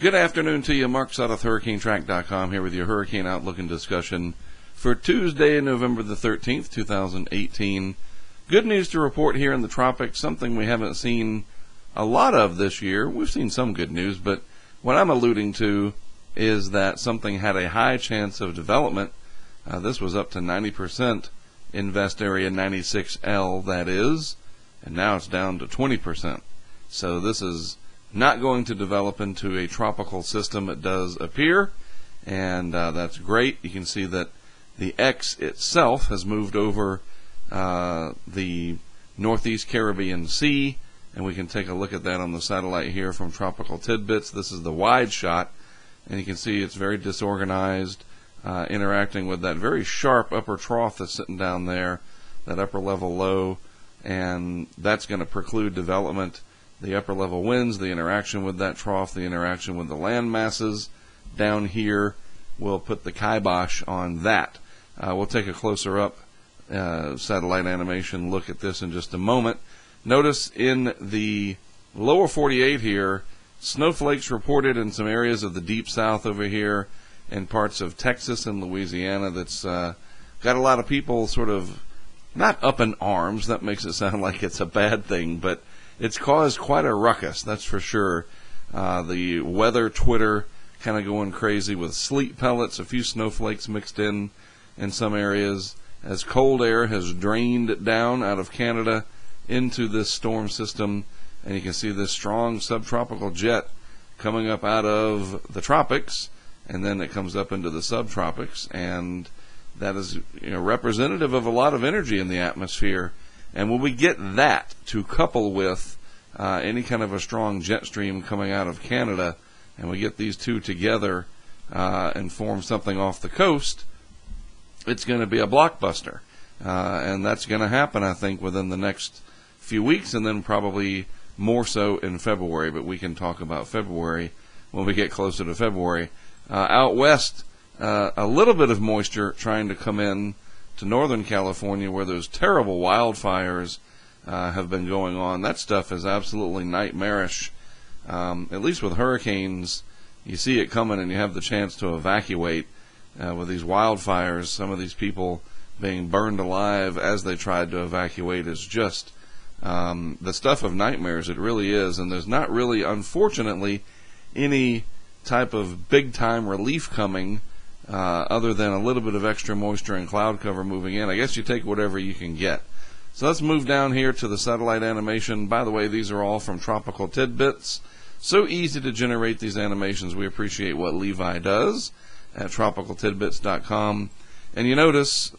Good afternoon to you. Mark Sudduth, HurricaneTrack.com, here with your hurricane outlook and discussion for Tuesday, November the 13th, 2018. Good news to report here in the tropics, something we haven't seen a lot of this year. We've seen some good news, but what I'm alluding to is that something had a high chance of development. This was up to 90% invest area 96L, that is, and now it's down to 20%. So this is not going to develop into a tropical system, it does appear, and that's great. You can see that the X itself has moved over the Northeast Caribbean Sea, and we can take a look at that on the satellite here from Tropical Tidbits. This is the wide shot, and you can see it's very disorganized, interacting with that very sharp upper trough that's sitting down there, that upper level low, and that's going to preclude development. The upper level winds, the interaction with that trough, the interaction with the land masses down here will put the kibosh on that. We'll take a closer up satellite animation look at this in just a moment. Notice in the lower 48 here, snowflakes reported in some areas of the deep south over here and parts of Texas and Louisiana. That's got a lot of people sort of not up in arms. That makes it sound like it's a bad thing, but it's caused quite a ruckus, that's for sure. The weather Twitter kind of going crazy with sleet pellets, a few snowflakes mixed in some areas, as cold air has drained down out of Canada into this storm system. And you can see this strong subtropical jet coming up out of the tropics, and then it comes up into the subtropics, and that is representative of a lot of energy in the atmosphere. And when we get that to couple with any kind of a strong jet stream coming out of Canada, and we get these two together and form something off the coast, it's going to be a blockbuster. And that's going to happen, I think, within the next few weeks, and then probably more so in February. But we can talk about February when we get closer to February. Out west, a little bit of moisture trying to come in to Northern California, where those terrible wildfires have been going on. That stuff is absolutely nightmarish. At least with hurricanes, you see it coming and you have the chance to evacuate. With these wildfires, some of these people being burned alive as they tried to evacuate is just the stuff of nightmares. It really is. And there's not really, unfortunately, any type of big-time relief coming other than a little bit of extra moisture and cloud cover moving in. I guess you take whatever you can get. So let's move down here to the satellite animation. By the way, these are all from Tropical Tidbits. So easy to generate these animations. We appreciate what Levi does at tropicaltidbits.com. And you notice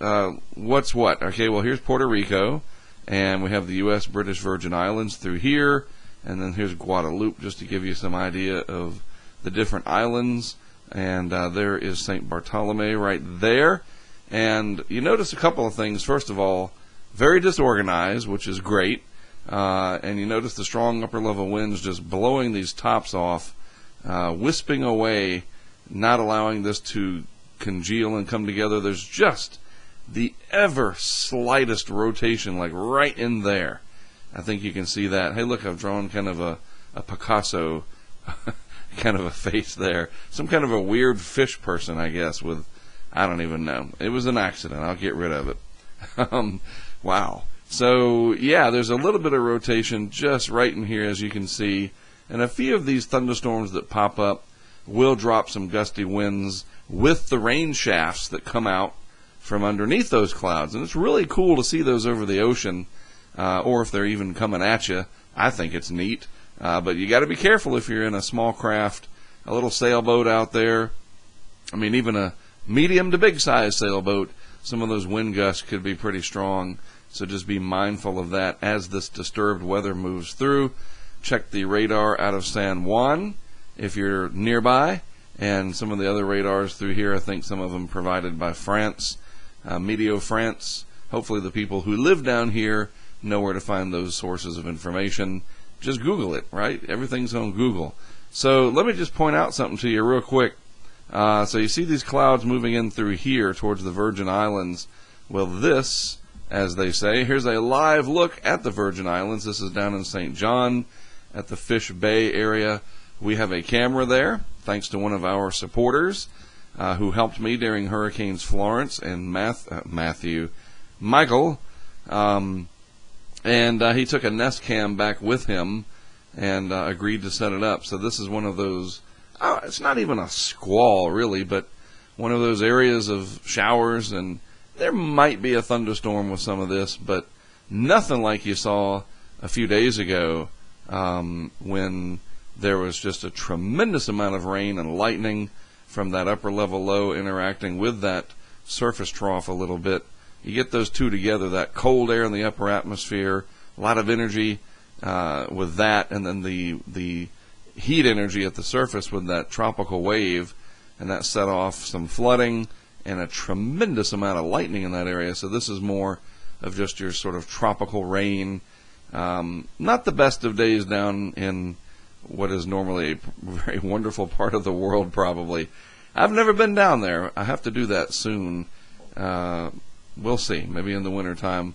what's what. Okay, well, here's Puerto Rico, and we have the U.S. British Virgin Islands through here, and then here's Guadeloupe, just to give you some idea of the different islands. And there is St. Bartolome right there. And you notice a couple of things. First of all, very disorganized, which is great. And you notice the strong upper level winds just blowing these tops off, wisping away, not allowing this to congeal and come together. There's just the ever slightest rotation, like right in there. I think you can see that. Hey, look, I've drawn kind of a Picasso kind of a face there. Some kind of a weird fish person, I guess, with, I don't even know. It was an accident. I'll get rid of it. Wow. So, yeah, there's a little bit of rotation just right in here, as you can see. And a few of these thunderstorms that pop up will drop some gusty winds with the rain shafts that come out from underneath those clouds. And it's really cool to see those over the ocean, or if they're even coming at you. I think it's neat. But you got to be careful if you're in a small craft, a little sailboat out there. I mean, even a medium to big size sailboat, some of those wind gusts could be pretty strong. So just be mindful of that as this disturbed weather moves through. Check the radar out of San Juan if you're nearby, and some of the other radars through here. I think some of them provided by France, Meteo France. Hopefully the people who live down here know where to find those sources of information. Just Google it, right? Everything's on Google. So let me just point out something to you real quick. So you see these clouds moving in through here towards the Virgin Islands. Well, this, as they say, here's a live look at the Virgin Islands. This is down in St. John at the Fish Bay area. We have a camera there, thanks to one of our supporters who helped me during Hurricanes Florence and Michael. And he took a Nest Cam back with him and agreed to set it up. So this is one of those, it's not even a squall really, but one of those areas of showers, and there might be a thunderstorm with some of this, but nothing like you saw a few days ago when there was just a tremendous amount of rain and lightning from that upper level low interacting with that surface trough a little bit. You get those two together, that cold air in the upper atmosphere, a lot of energy with that, and then the heat energy at the surface with that tropical wave, and that set off some flooding and a tremendous amount of lightning in that area. So this is more of just your sort of tropical rain. Not the best of days down in what is normally a very wonderful part of the world, probably. I've never been down there. I have to do that soon. We'll see, maybe in the wintertime.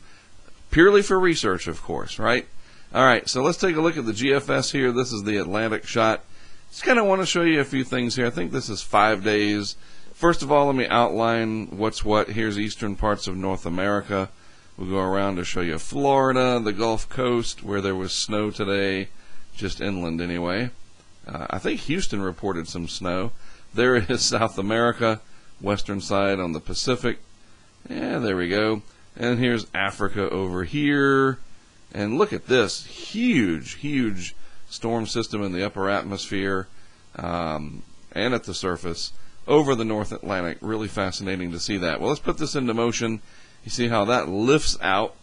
Purely for research, of course, right? All right, so let's take a look at the GFS here. This is the Atlantic shot. Just kind of want to show you a few things here. I think this is 5 days. First of all, let me outline what's what. Here's eastern parts of North America. We'll go around to show you Florida, the Gulf Coast, where there was snow today, just inland anyway. I think Houston reported some snow. There is South America, western side on the Pacific. Yeah, there we go. And here's Africa over here. And look at this huge, huge storm system in the upper atmosphere and at the surface over the North Atlantic. Really fascinating to see that. Well, let's put this into motion. You see how that lifts out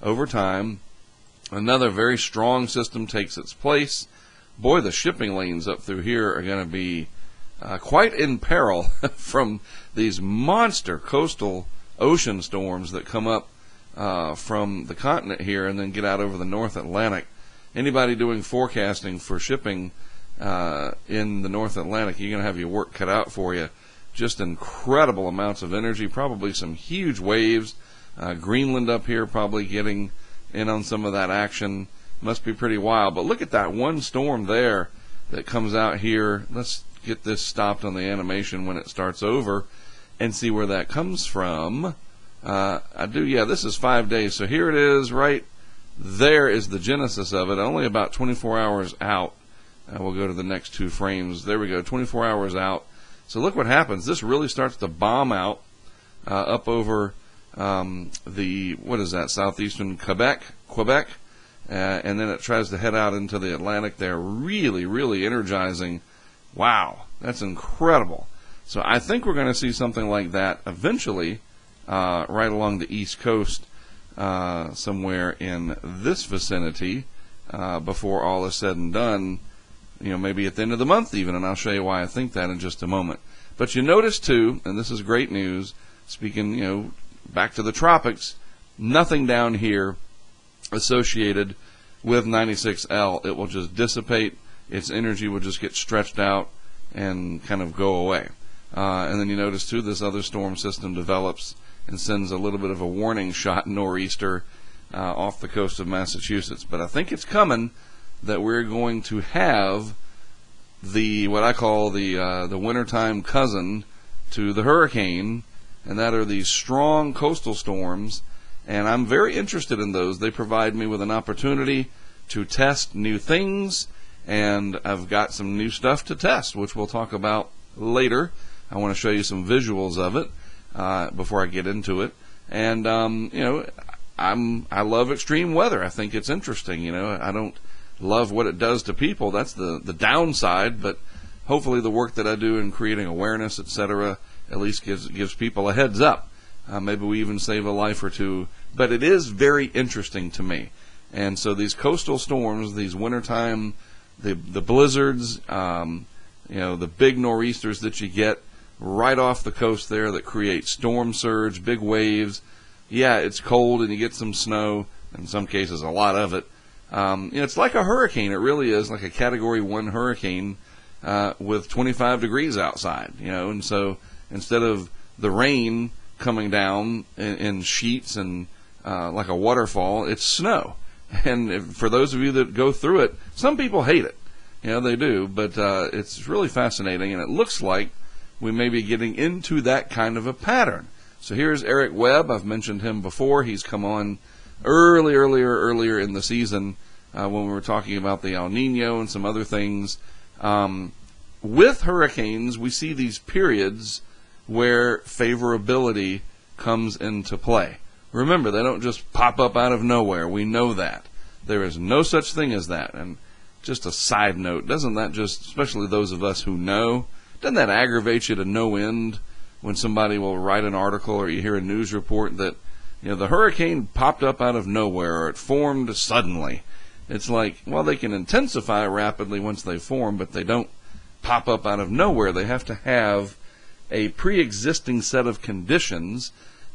over time. Another very strong system takes its place. Boy, the shipping lanes up through here are going to be quite in peril from these monster coastal ocean storms that come up from the continent here and then get out over the North Atlantic. Anybody doing forecasting for shipping in the North Atlantic, you're going to have your work cut out for you. Just incredible amounts of energy, probably some huge waves. Greenland up here probably getting in on some of that action. Must be pretty wild. But look at that one storm there that comes out here. Let's get this stopped on the animation when it starts over and see where that comes from. This is 5 days. So here it is, right there is the genesis of it. Only about 24 hours out. We'll go to the next two frames. There we go, 24 hours out. So look what happens. This really starts to bomb out up over southeastern Quebec, and then it tries to head out into the Atlantic there. Really, really energizing. Wow, that's incredible. So I think we're going to see something like that eventually right along the East Coast somewhere in this vicinity before all is said and done, maybe at the end of the month even, and I'll show you why I think that in just a moment. But you notice too, and this is great news, speaking, back to the tropics, nothing down here associated with 96L. It will just dissipate. Its energy will just get stretched out and kind of go away. And then you notice too, this other storm system develops and sends a little bit of a warning shot nor'easter off the coast of Massachusetts. But I think it's coming that we're going to have what I call the wintertime cousin to the hurricane, and that are these strong coastal storms. And I'm very interested in those. They provide me with an opportunity to test new things, and I've got some new stuff to test, which we'll talk about later. I want to show you some visuals of it before I get into it. And I love extreme weather. I think it's interesting. I don't love what it does to people. That's the downside. But hopefully, the work that I do in creating awareness, etc., at least gives people a heads up. Maybe we even save a life or two. But it is very interesting to me. And so these coastal storms, these wintertime, the blizzards, the big nor'easters that you get right off the coast there that create storm surge, big waves. Yeah, it's cold and you get some snow, in some cases a lot of it. It's like a hurricane. It really is like a Category 1 hurricane with 25 degrees outside. And so instead of the rain coming down in sheets and like a waterfall, it's snow. And for those of you that go through it, some people hate it. Yeah, they do, but it's really fascinating, and it looks like we may be getting into that kind of a pattern. So here's Eric Webb. I've mentioned him before. He's come on earlier in the season when we were talking about the El Nino and some other things. With hurricanes, we see these periods where favorability comes into play. Remember, they don't just pop up out of nowhere. We know that. There is no such thing as that. And just a side note, doesn't that just, especially those of us who know, doesn't that aggravate you to no end when somebody will write an article or you hear a news report that, the hurricane popped up out of nowhere or it formed suddenly? It's like, well, they can intensify rapidly once they form, but they don't pop up out of nowhere. They have to have a pre-existing set of conditions,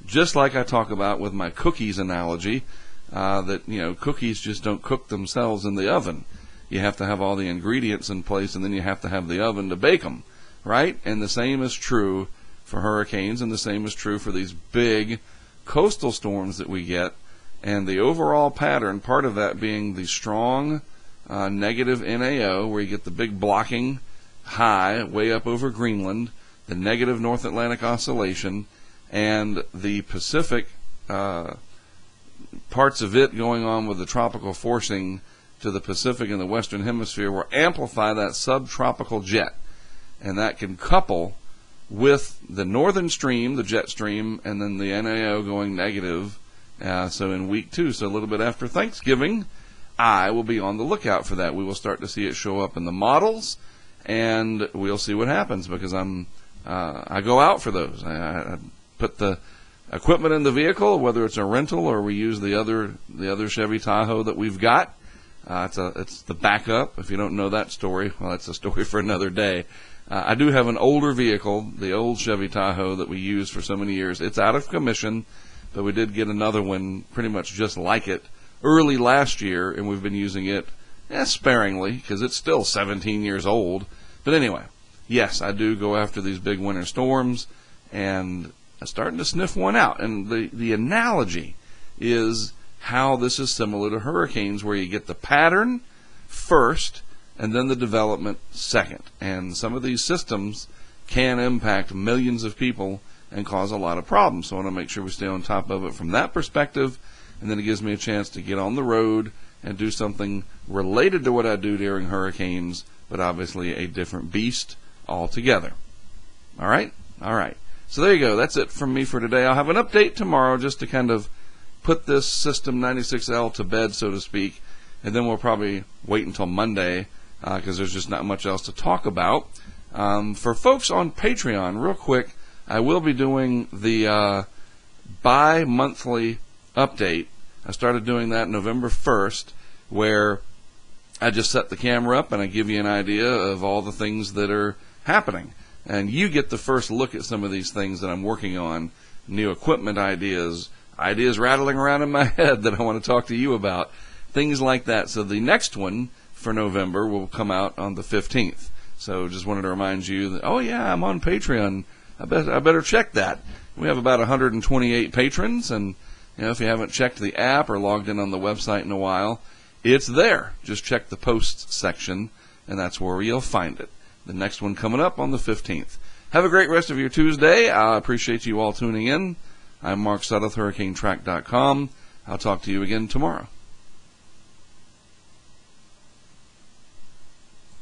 just like I talk about with my cookies analogy, that, cookies just don't cook themselves in the oven. You have to have all the ingredients in place, and then you have to have the oven to bake them, right? And the same is true for hurricanes, and the same is true for these big coastal storms that we get. And the overall pattern, part of that being the strong negative NAO, where you get the big blocking high way up over Greenland, the negative North Atlantic oscillation, and the Pacific parts of it going on with the tropical forcing to the Pacific and the Western Hemisphere will amplify that subtropical jet. And that can couple with the northern stream, the jet stream, and then the NAO going negative. So in week 2, so a little bit after Thanksgiving, I will be on the lookout for that. We will start to see it show up in the models, and we'll see what happens, because I go out for those. I put the equipment in the vehicle, whether it's a rental or we use the other Chevy Tahoe that we've got. It's the backup. If you don't know that story, well, that's a story for another day. I do have an older vehicle, the old Chevy Tahoe that we used for so many years. It's out of commission, but we did get another one pretty much just like it early last year, and we've been using it sparingly because it's still 17 years old. But anyway, yes, I do go after these big winter storms, and I'm starting to sniff one out. And the analogy is how this is similar to hurricanes, where you get the pattern first and then the development second. And some of these systems can impact millions of people and cause a lot of problems. So I want to make sure we stay on top of it from that perspective, and then it gives me a chance to get on the road and do something related to what I do during hurricanes, but obviously a different beast altogether. All right? All right. So there you go. That's it from me for today. I'll have an update tomorrow just to kind of put this System 96L to bed, so to speak, and then we'll probably wait until Monday because there's just not much else to talk about. For folks on Patreon, real quick, I will be doing the bi-monthly update. I started doing that November 1st, where I just set the camera up and I give you an idea of all the things that are happening. And you get the first look at some of these things that I'm working on, new equipment ideas rattling around in my head that I want to talk to you about, things like that. So the next one for November will come out on the 15th. So just wanted to remind you that, oh yeah, I'm on Patreon. I better check that. We have about 128 patrons, and if you haven't checked the app or logged in on the website in a while, it's there. Just check the posts section, and that's where you'll find it. The next one coming up on the 15th. Have a great rest of your Tuesday. I appreciate you all tuning in. I'm Mark Sudduth, HurricaneTrack.com. I'll talk to you again tomorrow.